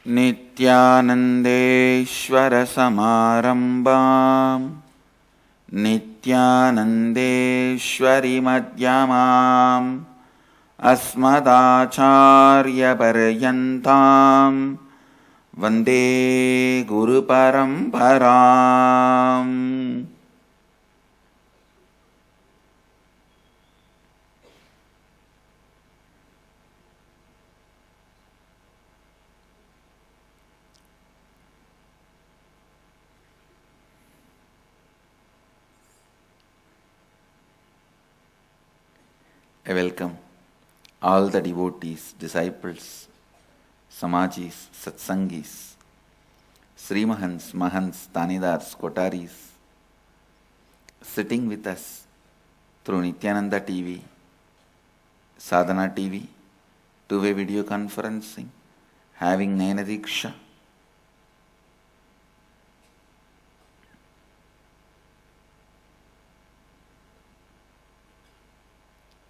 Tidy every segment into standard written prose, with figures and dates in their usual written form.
नित्यानन्देश्वरसमारम्भाम् नित्यानन्देश्वरिमध्यमाम् अस्मदाचार्यपर्यन्ताम् वन्दे गुरुपरम्पराम्. I welcome all the devotees, disciples, Samajis, Satsangis, Srimahans, Mahants, Tanidars, Kotaris, sitting with us through Nityananda TV, Sadhana TV, two-way video conferencing, having Jagathyaam,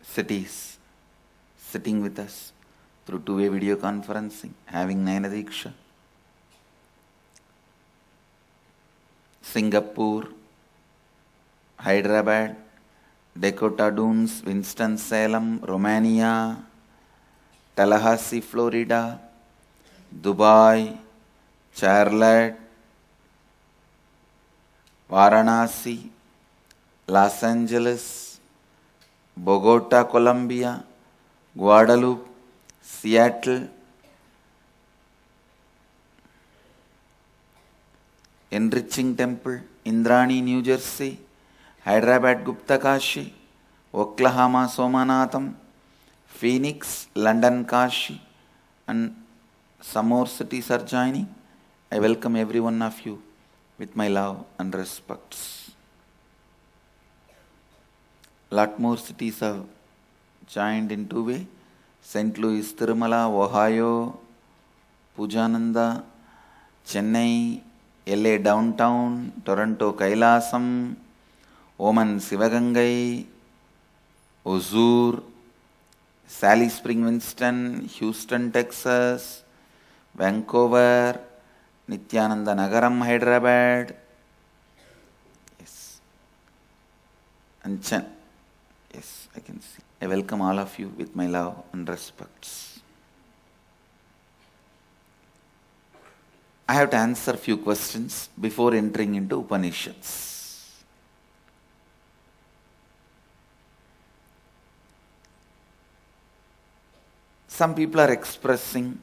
cities, sitting with us through two-way video conferencing, having Jagathyaam, Singapore, Hyderabad, Dakota Dunes, Winston-Salem, Romania, Tallahassee, Florida, Dubai, Charlotte, Varanasi, Los Angeles, Bogota, Colombia, Guadalupe, Seattle, Enriching Temple, Indrani, New Jersey, Hyderabad, Gupta Kashi, Oklahoma, Somanatham, Phoenix, London, Kashi, and some more cities are joining. I welcome every one of you with my love and respects. Lot more cities have joined in two-way. St. Louis, Tirumala, Ohio, Pujananda, Chennai, LA Downtown, Toronto Kailasam, Oman Sivagangai, Ozur, Sally Spring Winston, Houston, Texas, Vancouver, Nityananda Nagaram, Hyderabad, yes, and yes, I can see. I welcome all of you with my love and respects. I have to answer a few questions before entering into Upanishads. Some people are expressing,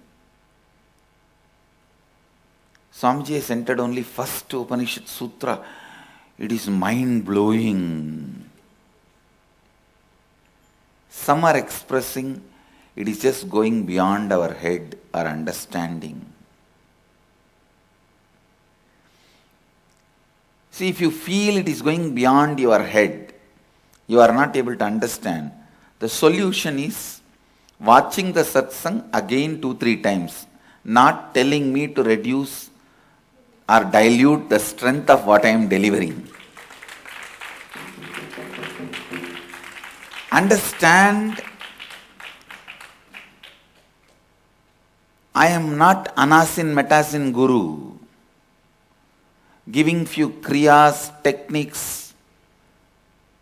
Swamiji has entered only first Upanishad Sutra. It is mind-blowing. Some are expressing it is just going beyond our head or understanding. See, if you feel it is going beyond your head, you are not able to understand, the solution is watching the satsang again 2-3 times, not telling me to reduce or dilute the strength of what I am delivering. Understand, I am not Anasin Metasin Guru, giving few kriyas, techniques,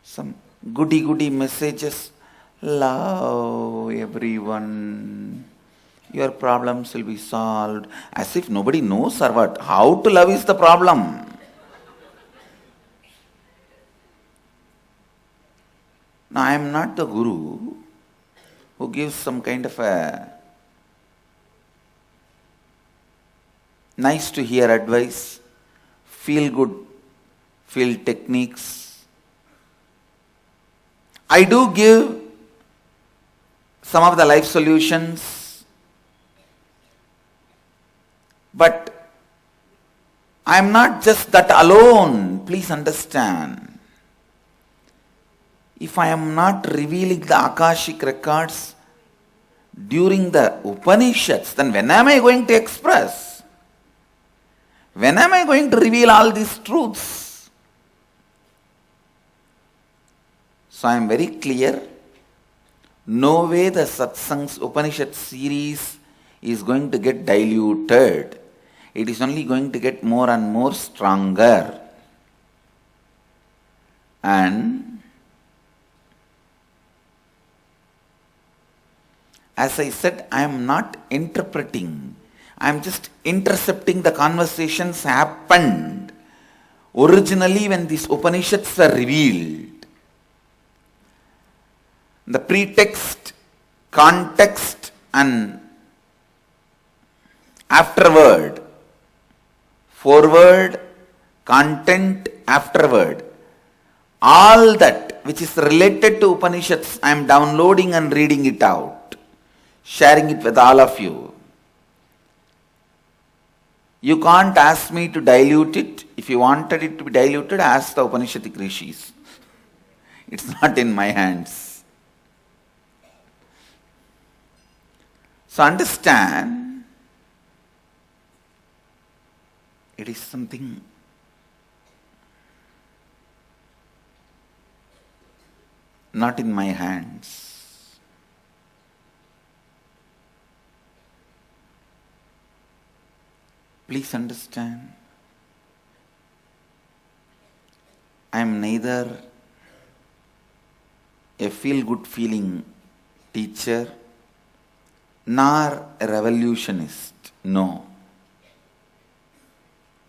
some goody messages. Love everyone, your problems will be solved. As if nobody knows or what. How to love is the problem. Now, I am not the guru who gives some kind of a nice to hear advice, feel good, feel techniques. I do give some of the life solutions, but I am not just that alone. Please understand. If I am not revealing the Akashic records during the Upanishads, then when am I going to express? When am I going to reveal all these truths? So I am very clear. No way the Satsangs Upanishad series is going to get diluted. It is only going to get more and more stronger. And as I said, I am not interpreting. I am just intercepting the conversations happened originally when these Upanishads were revealed. The pretext, context and afterword, forward, content, afterward, all that which is related to Upanishads, I am downloading and reading it out, sharing it with all of you. You can't ask me to dilute it. If you wanted it to be diluted, ask the Upanishadic Rishis. It's not in my hands. So understand, it is something not in my hands. Please understand, I am neither a feel-good feeling teacher nor a revolutionist. No.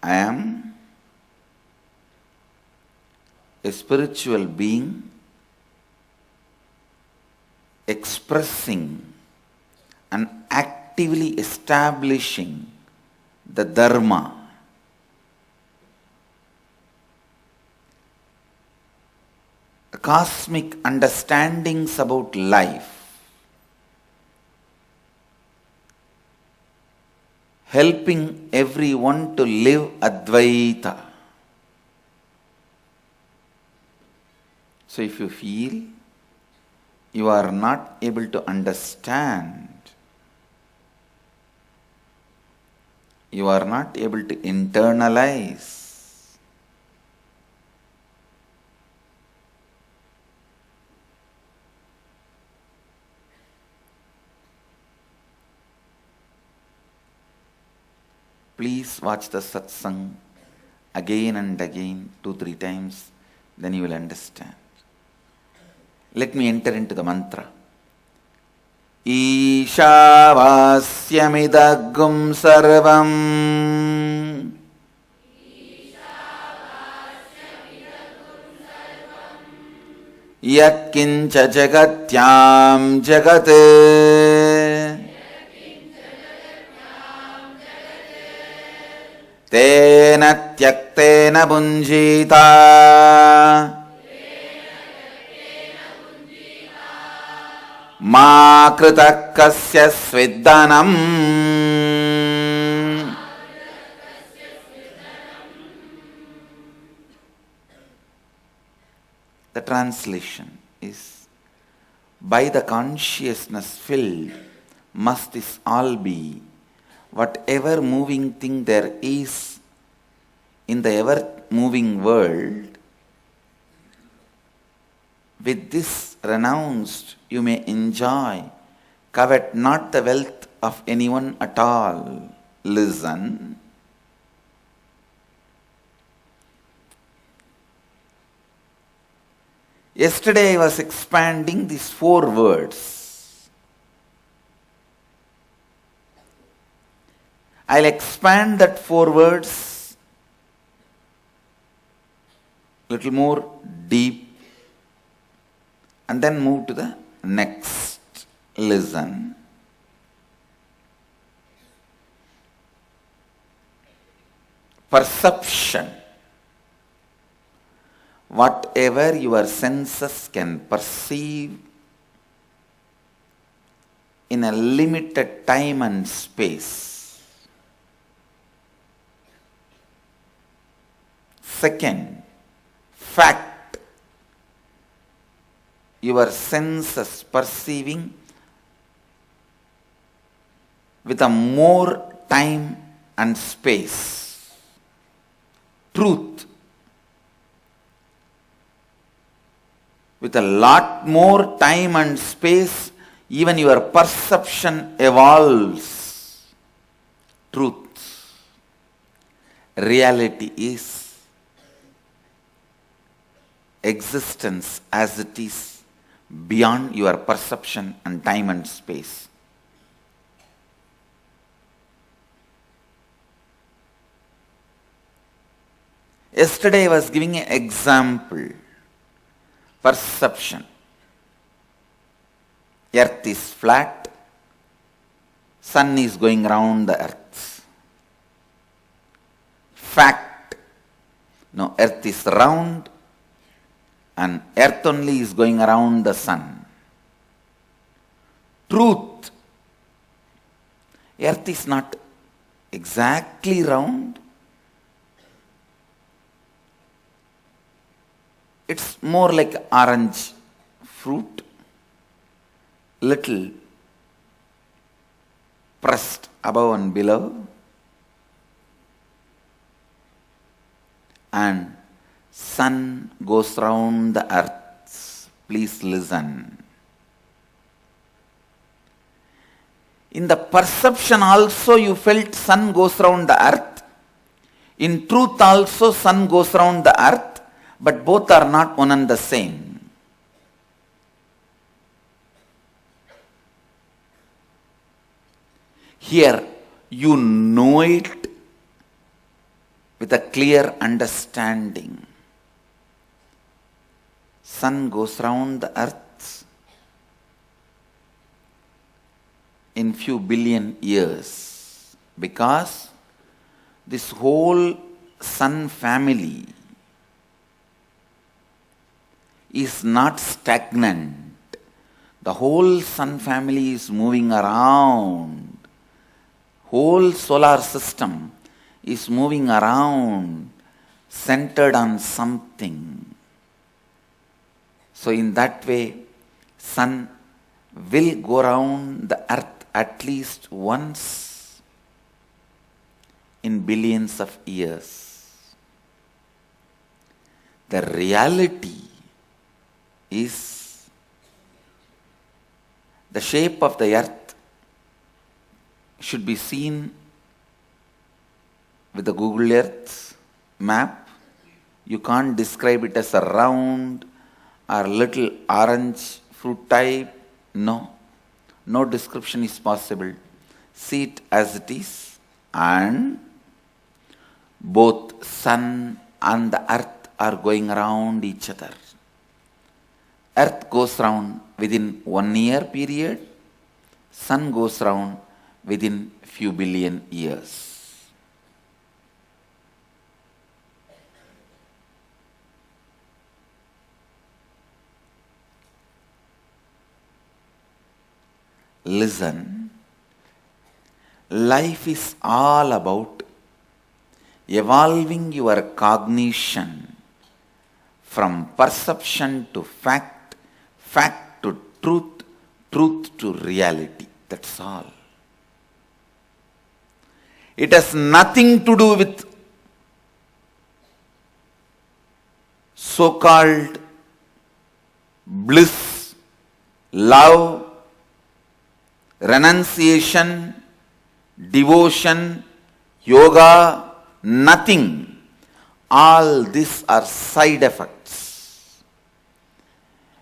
I am a spiritual being expressing and actively establishing the dharma, the cosmic understandings about life, helping everyone to live Advaita. So if you feel you are not able to understand, you are not able to internalize, please watch the Satsang again and again, 2-3 times, then you will understand. Let me enter into the mantra. Eeshaavaasyamidham Sarvam. Yathkincha Jagathyaam Jagath. Thena Thyakthena Bhunjeethaa. Ma krita Kasyasviddhanam. The translation is, by the consciousness filled must this all be, whatever moving thing there is in the ever moving world. With this renounced you may enjoy, covet not the wealth of anyone at all. Listen. Yesterday I was expanding these 4 words. I'll expand that 4 words little more deep and then move to the next. Listen. Perception. Whatever your senses can perceive in a limited time and space. Second, fact. Your senses perceiving with a more time and space. Truth. With a lot more time and space, even your perception evolves. truth. Reality is existence as it is beyond your perception and time and space. Yesterday I was giving an example. Perception. Earth is flat. Sun is going around the earth. Fact. No, earth is round and earth only is going around the sun. Truth. Earth is not exactly round. It's more like orange fruit, little pressed above and below, and sun goes round the earth. Please listen. In the perception also you felt sun goes round the earth. In truth also sun goes round the earth. But both are not one and the same. Here you know it with a clear understanding. Sun goes round the earth in few billion years because this whole sun family is not stagnant. The whole sun family is moving around. Whole solar system is moving around, centered on something. So in that way, sun will go around the earth at least once in billions of years. The reality is the shape of the earth should be seen with the Google Earth map. You can't describe it as a round or little orange fruit type. No. No description is possible. See it as it is, and both sun and the earth are going around each other. Earth goes round within 1 year period, sun goes round within few billion years. Listen, life is all about evolving your cognition from perception to fact, fact to truth, truth to reality. That's all. It has nothing to do with so-called bliss, love, renunciation, devotion, yoga, nothing. All these are side effects.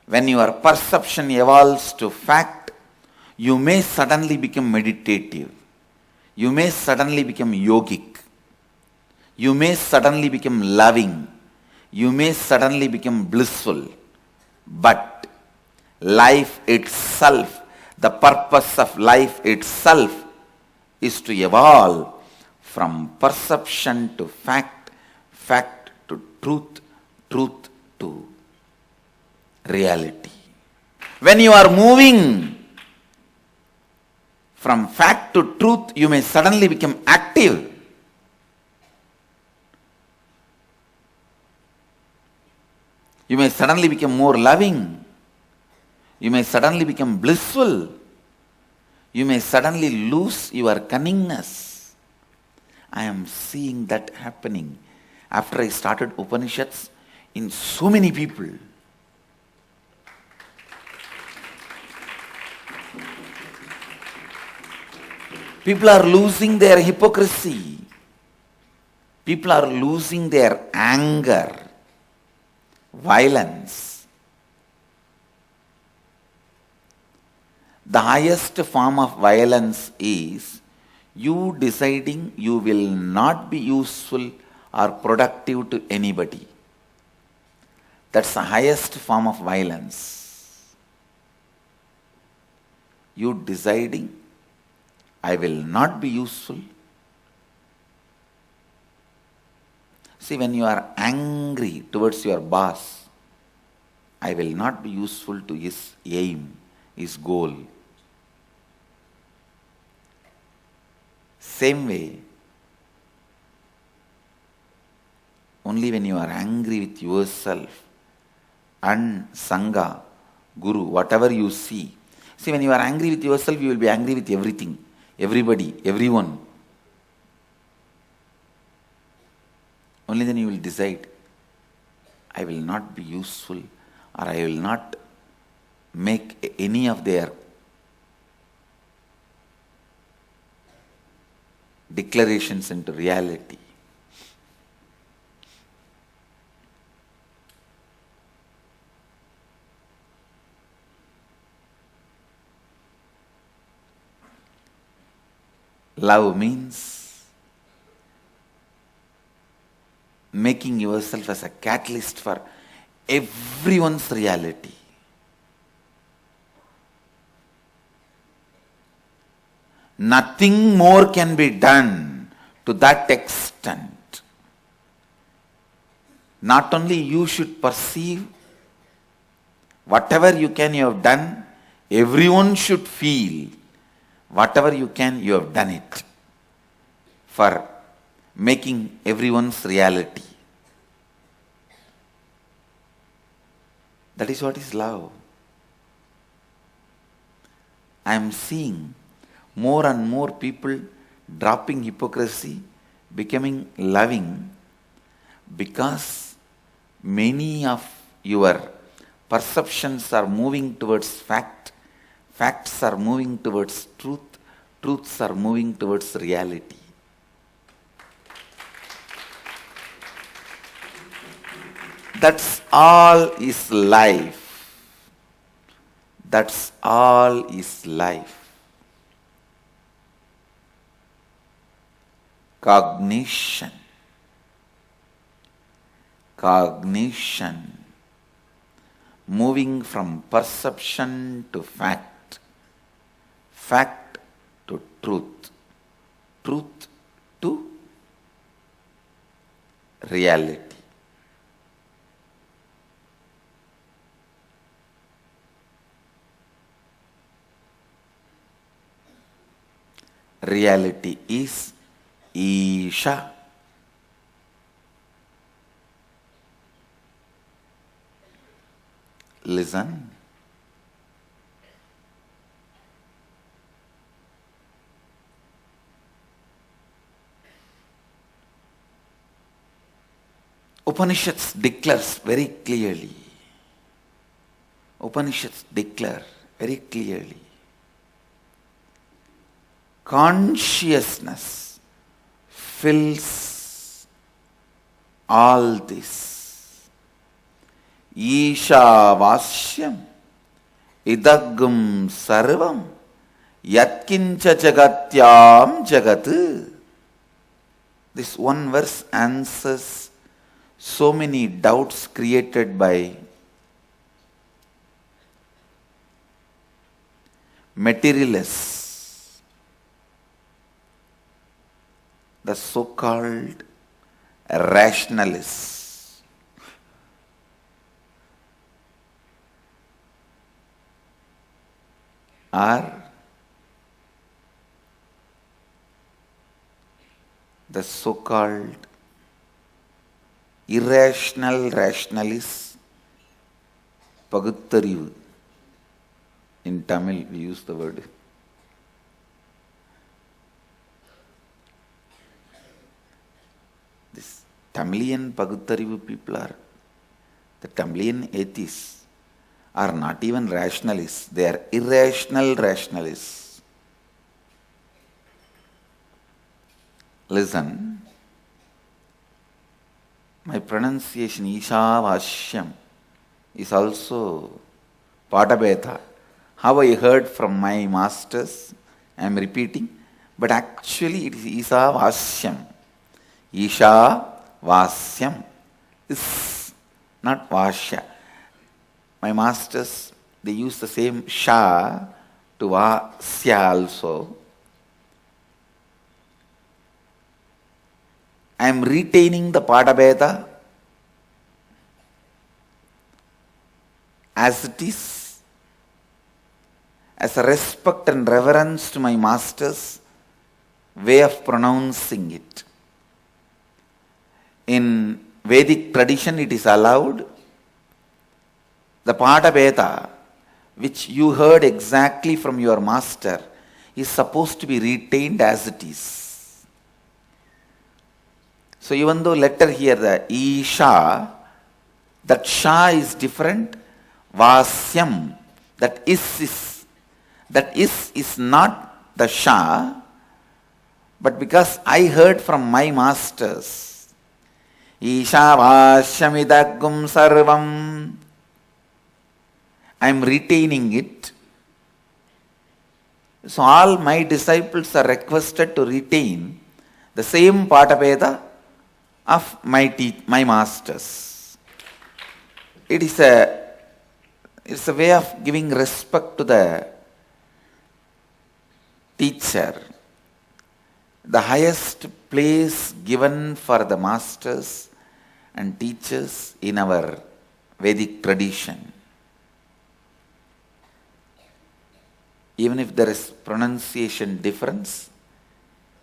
When your perception evolves to fact, you may suddenly become meditative. You may suddenly become yogic. You may suddenly become loving. You may suddenly become blissful. But life itself, the purpose of life itself is to evolve from perception to fact, fact to truth, truth to reality. When you are moving from fact to truth, you may suddenly become active. You may suddenly become more loving. You may suddenly become blissful. You may suddenly lose your cunningness. I am seeing that happening after I started Upanishads in so many people. People are losing their hypocrisy. People are losing their anger, violence. The highest form of violence is you deciding you will not be useful or productive to anybody. That's the highest form of violence. You deciding, I will not be useful. See, when you are angry towards your boss, I will not be useful to his aim, his goal. Same way, only when you are angry with yourself and Sangha, Guru, whatever you see. See, when you are angry with yourself, you will be angry with everything, everybody, everyone. Only then you will decide, I will not be useful, or I will not make any of their declarations into reality. Love means making yourself as a catalyst for everyone's reality. Nothing more can be done to that extent. Not only you should perceive, whatever you can you have done, everyone should feel, whatever you can you have done it for making everyone's reality. That is what is love. I am seeing more and more people dropping hypocrisy, becoming loving, because many of your perceptions are moving towards fact, facts are moving towards truth, truths are moving towards reality. That's all is life. That's all is life. Cognition. Cognition. Moving from perception to fact. Fact to truth. Truth to reality. Reality is Isha. Listen. Upanishads declares very clearly. Upanishads declare very clearly. Consciousness fills all this. Eeshaavaasyamidham Sarvam Yathkincha Jagathyaam Jagath. This one verse answers so many doubts created by materialists, the so-called rationalists. Are the so-called irrational rationalists, Paguttarivu. In Tamil we use the word. This Tamilian Paguttarivu people are, the Tamilian atheists are not even rationalists, they are irrational rationalists. Listen. My pronunciation Eeshaavaasyam is also Padabetha. How I heard from my masters, I am repeating, but actually it is Eeshaavaasyam. Eeshaavaasyam is not Vasya. My masters, they use the same Sha to Vasya also. I am retaining the Padabheda as it is, as a respect and reverence to my master's way of pronouncing it. In Vedic tradition, it is allowed. The Padabheda, which you heard exactly from your master, is supposed to be retained as it is. So even though letter here, the Isha, that Sha is different. Vasyam, that is not the Sha, but because I heard from my masters, Ishavasyamidham Sarvam, I am retaining it. So all my disciples are requested to retain the same Padabheda of my masters. It's a way of giving respect to the teacher. The highest place given for the masters and teachers in our Vedic tradition. Even if there is pronunciation difference,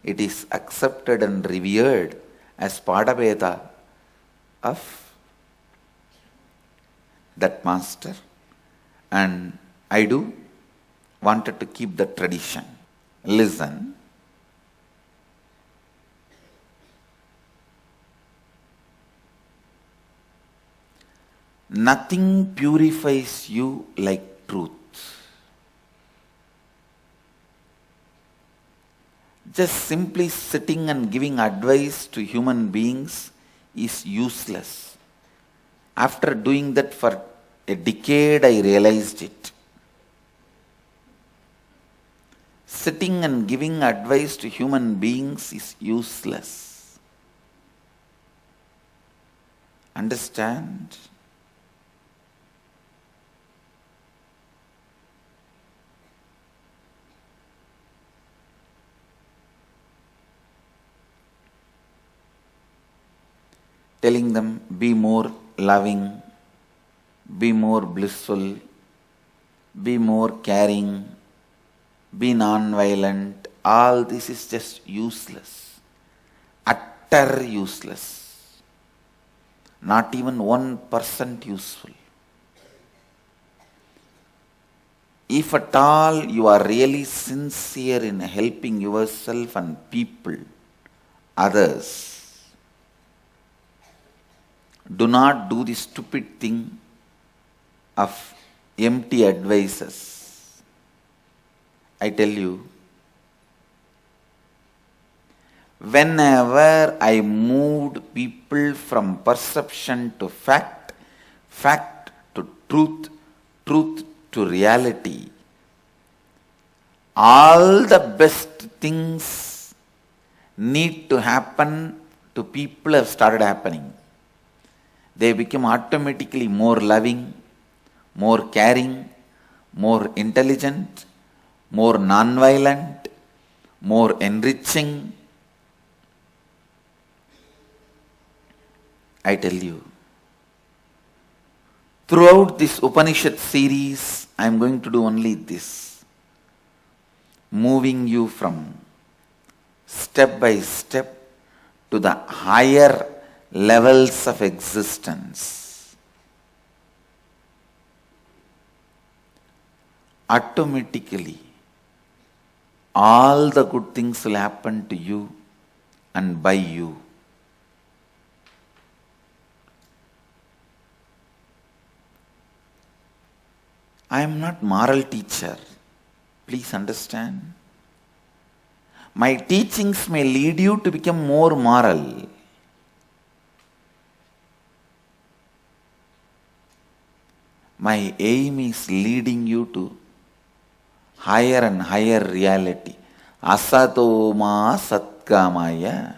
it is accepted and revered as Padabheda of that master, and I wanted to keep the tradition. Listen. Nothing purifies you like truth. Just simply sitting and giving advice to human beings is useless. After doing that for a decade, I realized it. Sitting and giving advice to human beings is useless. Understand? Telling them, be more loving, be more blissful, be more caring, be non-violent, all this is just useless. Utter useless. Not even 1% useful. If at all you are really sincere in helping yourself and people, others, do not do the stupid thing of empty advices. I tell you, whenever I moved people from perception to fact, fact to truth, truth to reality, all the best things need to happen to people have started happening. They become automatically more loving, more caring, more intelligent, more non-violent, more enriching. I tell you, throughout this Upanishad series, I am going to do only this. Moving you from step by step to the higher levels of existence. Automatically, all the good things will happen to you and by you. I am not moral teacher. Please understand. My teachings may lead you to become more moral. My aim is leading you to higher and higher reality. Asatoma satkamaya.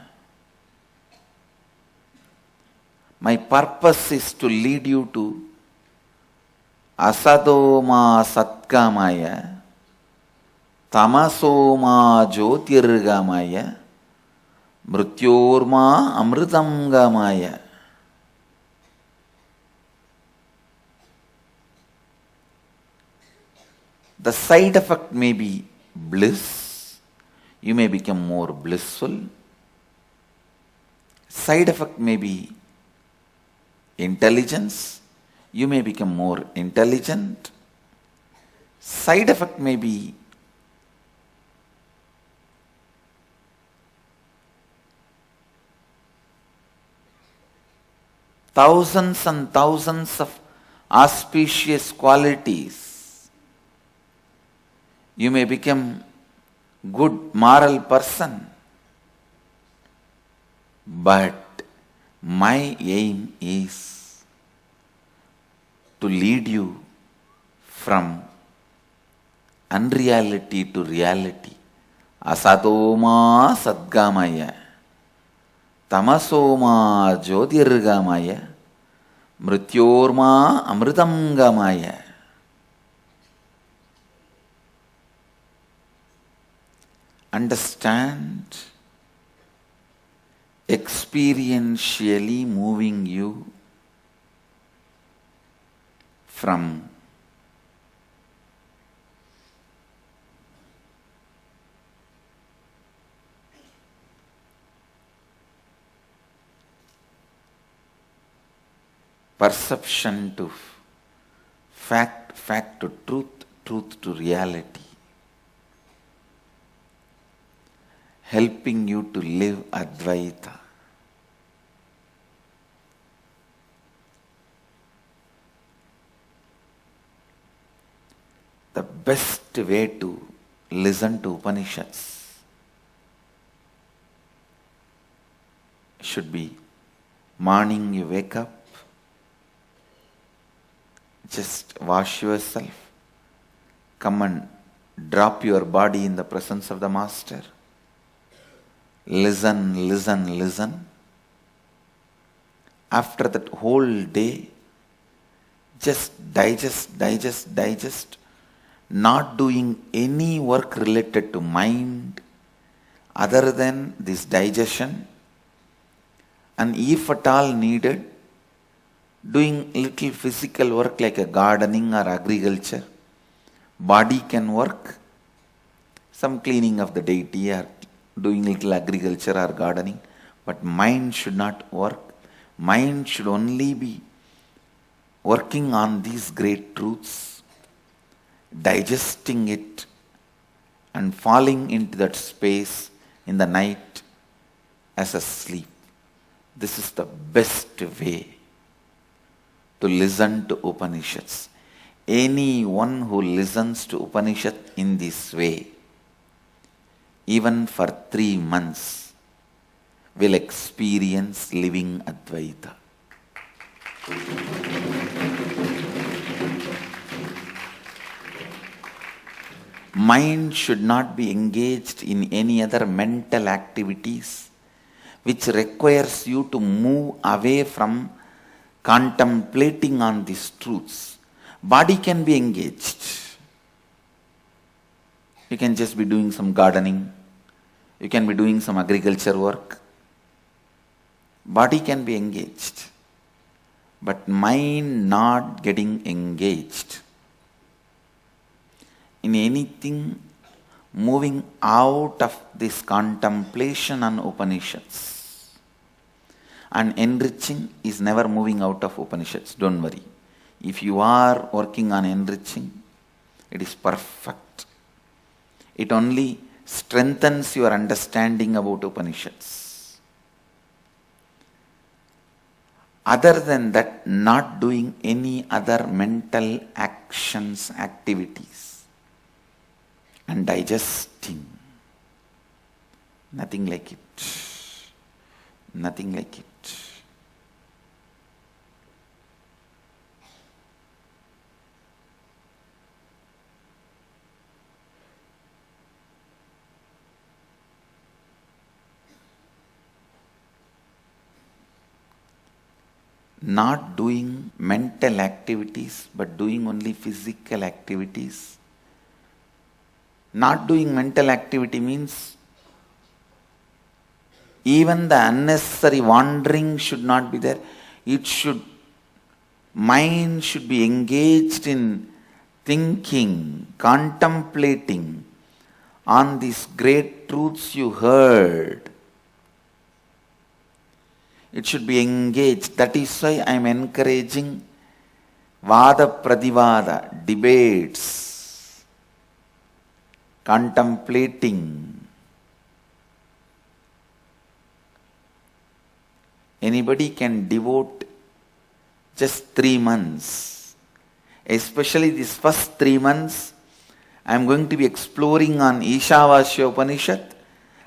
My purpose is to lead you to Asatoma satkamaya, Tamasoma jyotirgamaya, Mrityorma amritamgamaya. The side effect may be bliss. You may become more blissful. Side effect may be intelligence. You may become more intelligent. Side effect may be thousands and thousands of auspicious qualities. You may become good moral person. But my aim is to lead you from unreality to reality. Asatoma sadgamaya, Tamasoma jyotirgamaya, Mrityorma amritamgamaya. Understand, experientially moving you from perception to fact, fact to truth, truth to reality, helping you to live Advaita. The best way to listen to Upanishads should be morning you wake up, just wash yourself, come and drop your body in the presence of the Master. Listen, listen, listen. After that whole day, just digest, digest, digest. Not doing any work related to mind other than this digestion, and if at all needed, doing little physical work like a gardening or agriculture. Body can work, some cleaning of the deity or doing little agriculture or gardening, but mind should not work. Mind should only be working on these great truths, digesting it and falling into that space in the night as a sleep. This is the best way to listen to Upanishads. Anyone who listens to Upanishad in this way, even for 3 months, will experience living Advaita. Mind should not be engaged in any other mental activities which requires you to move away from contemplating on these truths. Body can be engaged. You can just be doing some gardening. You can be doing some agriculture work. Body can be engaged. But mind not getting engaged in anything moving out of this contemplation on Upanishads. And enriching is never moving out of Upanishads, don't worry. If you are working on enriching, it is perfect. It only strengthens your understanding about Upanishads. Other than that, not doing any other mental actions, activities, and digesting. Nothing like it. Nothing like it. Not doing mental activities, but doing only physical activities. Not doing mental activity means even the unnecessary wandering should not be there. Mind should be engaged in thinking, contemplating on these great truths you heard. It should be engaged. That is why I am encouraging Vada Pradivada, debates, contemplating. Anybody can devote just 3 months. Especially these first 3 months, I am going to be exploring on IshavasyaUpanishad.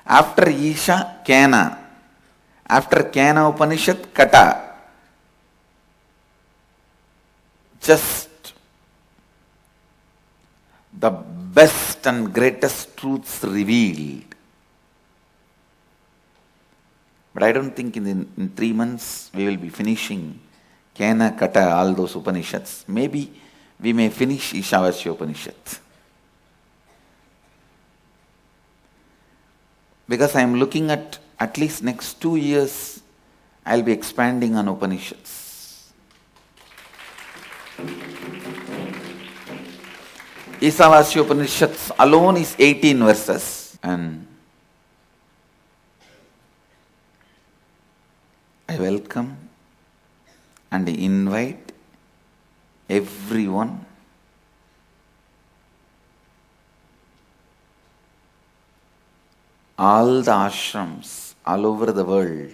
After Isha, Kena. After Kena Upanishad, Kata. Just the best and greatest truths revealed. But I don't think in 3 months we will be finishing Kena, Kata, all those Upanishads. Maybe we may finish IshavasyaUpanishad. Because I am looking at least next 2 years, I will be expanding on Upanishads. IshavasyaUpanishads alone is 18 verses. And I welcome and invite everyone all the ashrams all over the world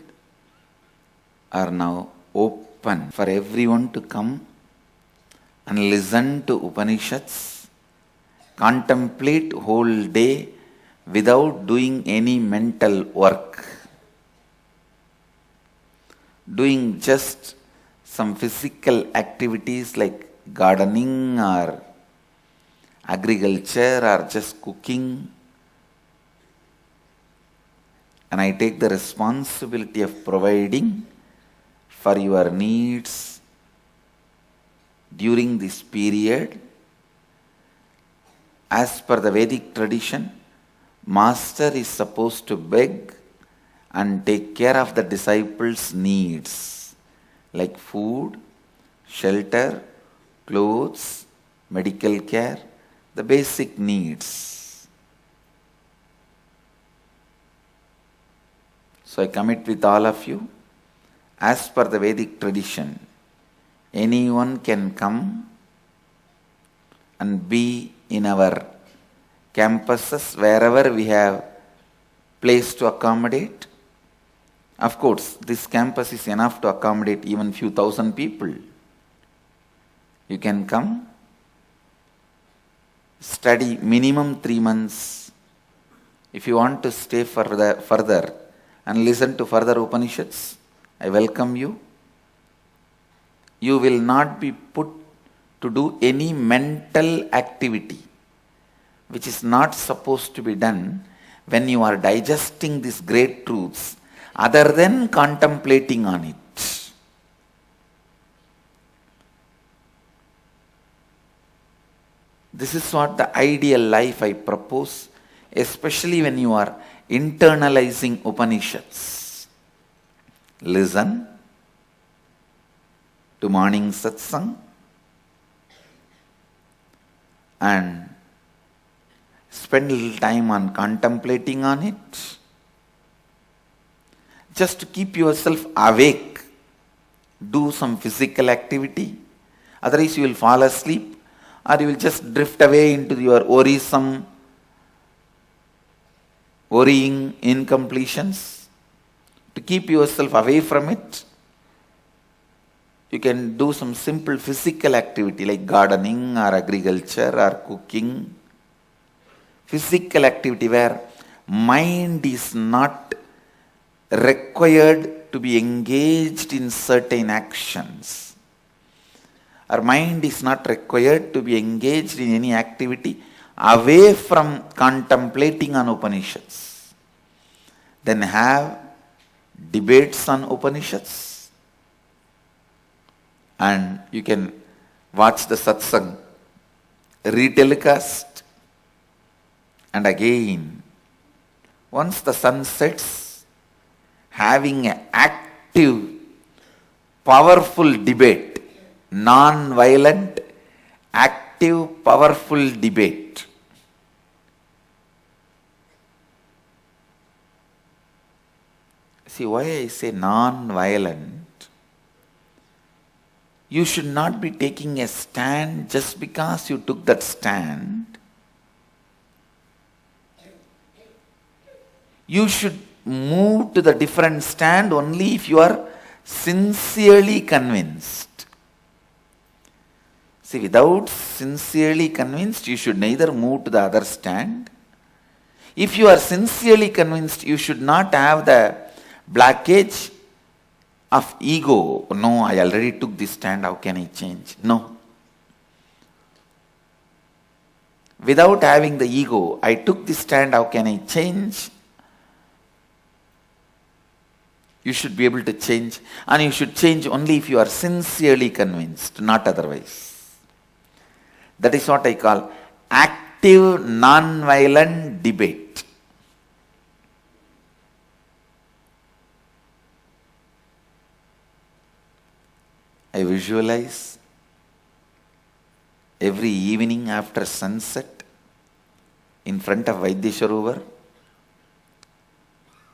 are now open for everyone to come and listen to Upanishads, contemplate whole day without doing any mental work, doing just some physical activities like gardening or agriculture or just cooking. And I take the responsibility of providing for your needs during this period. As per the Vedic tradition, Master is supposed to beg and take care of the disciples' needs like food, shelter, clothes, medical care, the basic needs. So I commit with all of you, as per the Vedic tradition, anyone can come and be in our campuses wherever we have place to accommodate. Of course, this campus is enough to accommodate even few thousand people. You can come, study minimum 3 months. If you want to stay further and listen to further Upanishads, I welcome you. You will not be put to do any mental activity which is not supposed to be done when you are digesting these great truths other than contemplating on it. This is what the ideal life I propose, especially when you are internalizing Upanishads. Listen to morning Satsang and spend a little time on contemplating on it. Just to keep yourself awake, do some physical activity. Otherwise you will fall asleep or you will just drift away into your worrying incompletions. To keep yourself away from it, you can do some simple physical activity like gardening or agriculture or cooking. Physical activity where mind is not required to be engaged in certain actions. Our mind is not required to be engaged in any activity away from contemplating on Upanishads. Then have debates on Upanishads, and you can watch the Satsang retelecast, and again, once the sun sets, having an active, powerful debate, non-violent, active, powerful debate. See why I say non-violent? You should not be taking a stand just because you took that stand. You should move to the different stand only if you are sincerely convinced. See, without sincerely convinced, you should neither move to the other stand. If you are sincerely convinced, you should not have the blockage of ego. No, I already took this stand, how can I change? No. Without having the ego, I took this stand, how can I change? You should be able to change, and you should change only if you are sincerely convinced, not otherwise. That is what I call active, non-violent debate. I visualize every evening after sunset in front of Vaidya,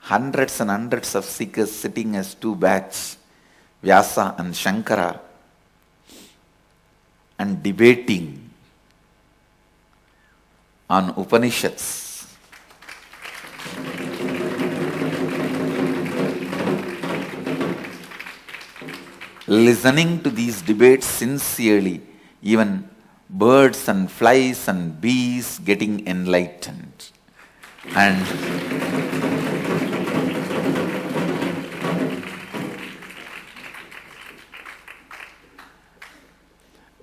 hundreds and hundreds of seekers sitting as two batches, Vyasa and Shankara, and debating on Upanishads. Listening to these debates sincerely, even birds and flies and bees getting enlightened. And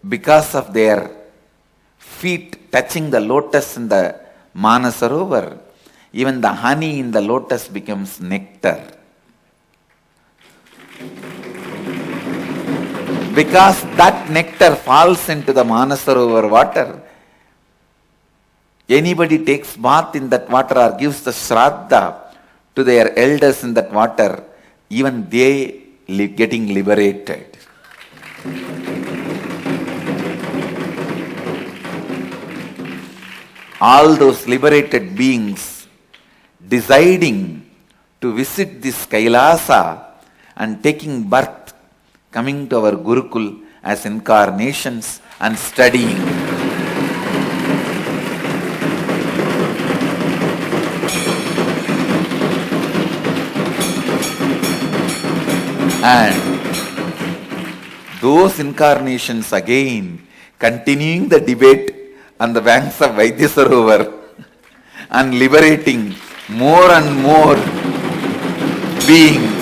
because of their feet touching the lotus in the Manasarovar, even the honey in the lotus becomes nectar. Because that nectar falls into the Manasarovar water, anybody takes bath in that water or gives the Shraddha to their elders in that water, even they getting liberated. All those liberated beings deciding to visit this Kailasa and taking birth, coming to our Gurukul as incarnations and studying. And those incarnations again continuing the debate on the banks of Vaidya Sarovar and liberating more and more beings.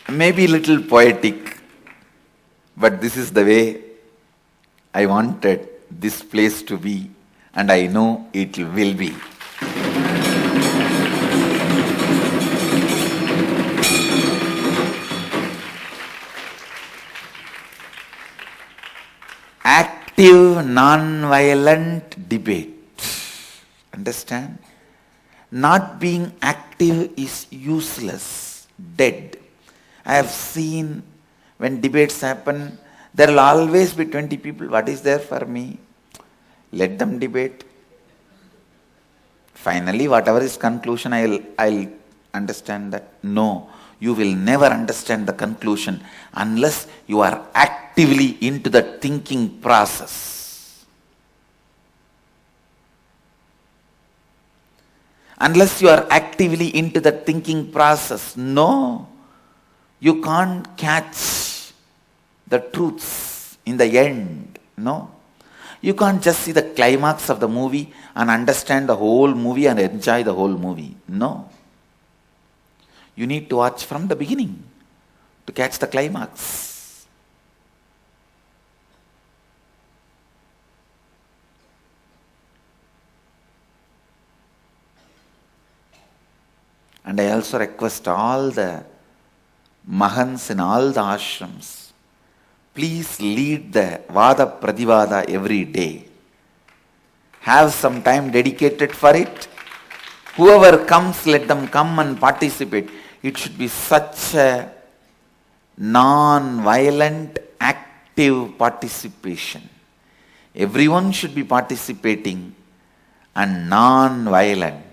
Maybe a little poetic, but this is the way I wanted this place to be, and I know it will be. Active, non-violent debate. Understand? Not being active is useless, dead. I have seen when debates happen, there will always be 20 people. What is there for me? Let them debate. Finally, whatever is conclusion, I'll understand that. No, you will never understand the conclusion unless you are actively into the thinking process. Unless you are actively into the thinking process, no, you can't catch the truths in the end. No. You can't just see the climax of the movie and understand the whole movie and enjoy the whole movie. No. You need to watch from the beginning to catch the climax. And I also request all the Mahans in all the ashrams, please lead the Vada Pradivada every day. Have some time dedicated for it. Whoever comes, let them come and participate. It should be such a non-violent, active participation. Everyone should be participating and non-violent.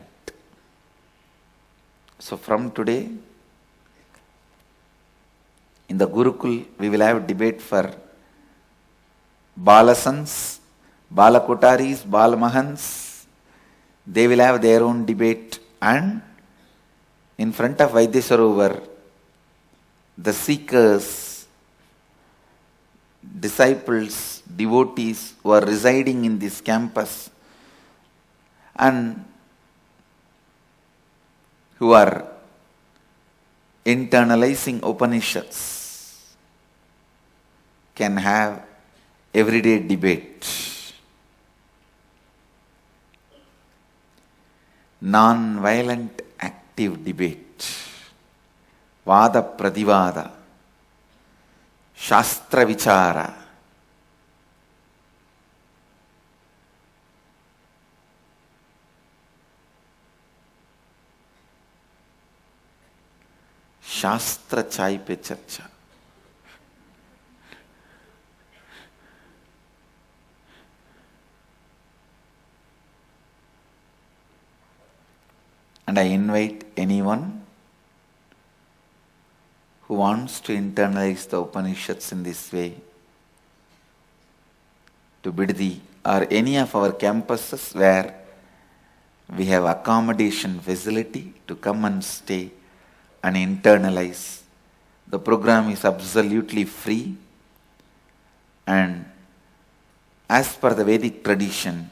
So from today, in the Gurukul, we will have debate for Balasans, Balakotaris, Balamahans. They will have their own debate, and in front of Vaidyasarovar, the seekers, disciples, devotees who are residing in this campus and who are internalizing Upanishads can have everyday debate. Non-violent, active debate. Vada Pradivada. Shastra Vichara. शास्त्र चाय पे चर्चा. And I invite anyone who wants to internalize the Upanishads in this way to Biddi or any of our campuses where we have accommodation facility to come and stay and internalize. The program is absolutely free, and as per the Vedic tradition,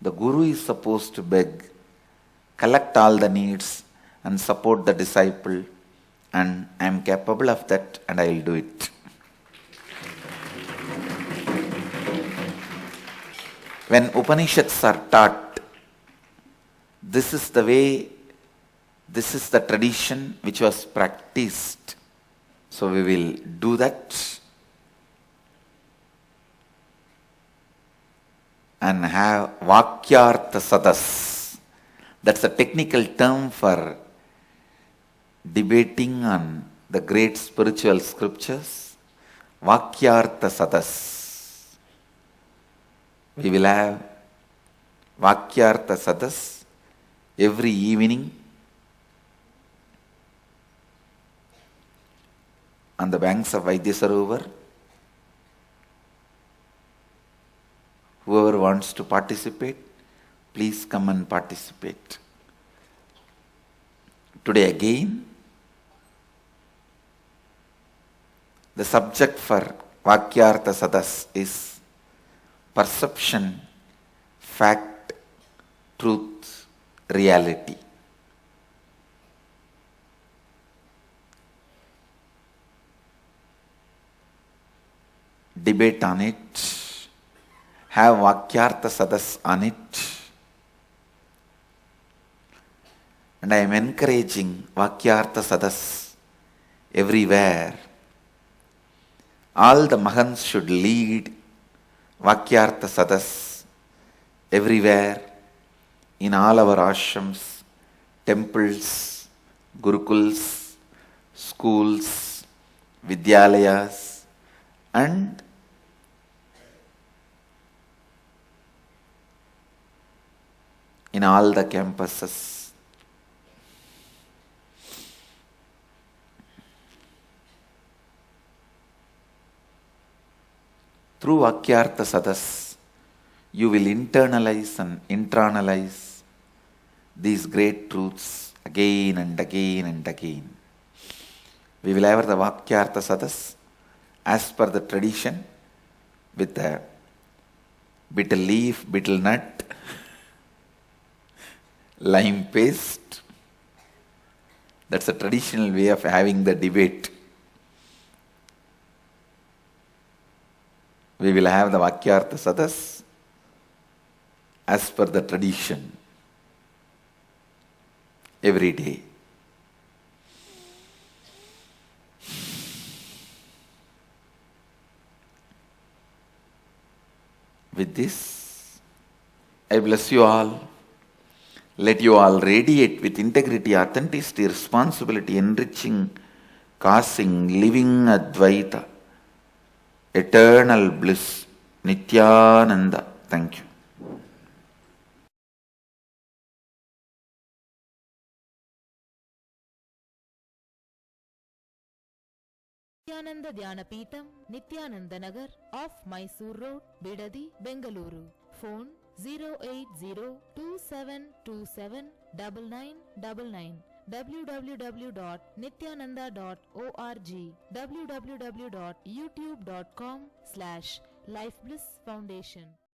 the Guru is supposed to beg, collect all the needs and support the disciple, and I am capable of that and I will do it. When Upanishads are taught, this is the way, this is the tradition which was practiced. So we will do that and have Vakyartha Sadas. That's a technical term for debating on the great spiritual scriptures. Vakyartha Sadas. We will have Vakyartha Sadas every evening on the banks of Vaidyasarovar. Whoever wants to participate, please come and participate. Today again, the subject for Vakyartha Sadas is perception, fact, truth, reality. Debate on it, have Vakyartha Sadas on it, and I am encouraging Vakyartha Sadas everywhere. All the Mahans should lead Vakyartha Sadas everywhere, in all our ashrams, temples, gurukuls, schools, vidyalayas, and in all the campuses. Through Vakyartha Sadas, you will internalize and internalize these great truths again and again and again. We will have the Vakyartha Sadas as per the tradition with the Bit leaf, bit nut, lime paste. That's a traditional way of having the debate. We will have the Vakyartha Sadas as per the tradition every day. With this, I bless you all. Let you all radiate with integrity, authenticity, responsibility, enriching, causing, living Advaita, eternal bliss, Nityananda. Thank you. Nityananda Dhyanapitham, Nityananda Nagar, off Mysore Road, Bidadi, Bengaluru. Phone 08027279999. www.nityananda.org. www.youtube.com/Life Bliss Foundation.